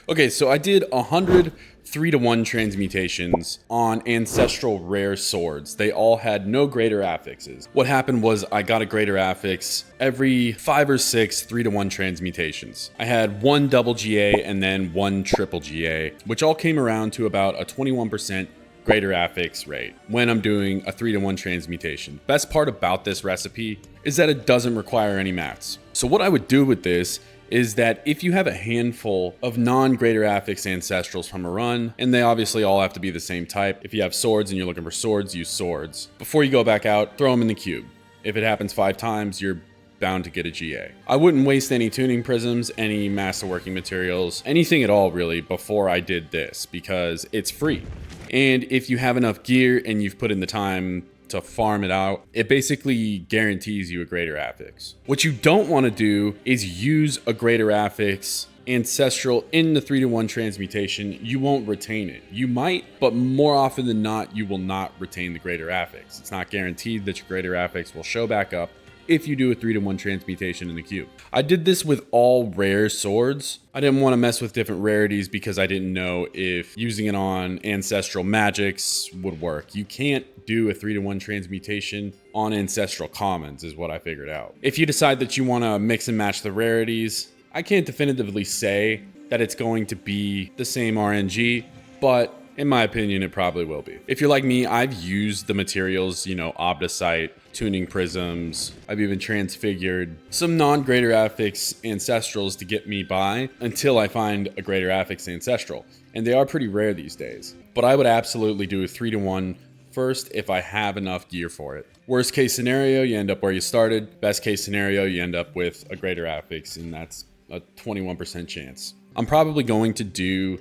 Okay, so I did 100 3-to-1 transmutations on ancestral rare swords. They all had no greater affixes. What happened was I got a greater affix every 5 or 6 3-to-1 transmutations. I had one double GA and then one triple GA, which all came around to about a 21% greater affix rate when I'm doing a 3-to-1 transmutation. Best part about this recipe is that it doesn't require any mats. So what I would do with this is that if you have a handful of non-greater affix ancestrals from a run, and they obviously all have to be the same type. If you have swords and you're looking for swords, use swords. Before you go back out, throw them in the cube. If it happens 5 times, you're bound to get a GA. I wouldn't waste any tuning prisms, any masterworking materials, anything at all really before I did this because it's free. And if you have enough gear and you've put in the time to farm it out, it basically guarantees you a greater affix. What you don't want to do is use a greater affix ancestral in the 3-to-1 transmutation. You won't retain it. You might, but more often than not, you will not retain the greater affix. It's not guaranteed that your greater affix will show back up if you do a 3-to-1 transmutation in the cube. I did this with all rare swords. I didn't want to mess with different rarities because I didn't know if using it on ancestral magics would work. You can't do a 3-to-1 transmutation on ancestral commons is what I figured out. If you decide that you want to mix and match the rarities, I can't definitively say that it's going to be the same RNG, but in my opinion, it probably will be. If you're like me, I've used the materials, obdicite, tuning prisms. I've even transfigured some non-greater affix ancestrals to get me by until I find a greater affix ancestral. And they are pretty rare these days. But I would absolutely do a 3-to-1 first if I have enough gear for it. Worst case scenario, you end up where you started. Best case scenario, you end up with a greater affix, and that's a 21% chance. I'm probably going to do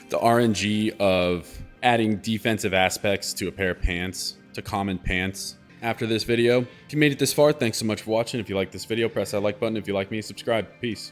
the RNG of adding defensive aspects to a pair of pants, to common pants, after this video. If you made it this far, thanks so much for watching. If you like this video, press that like button. If you like me, subscribe. Peace.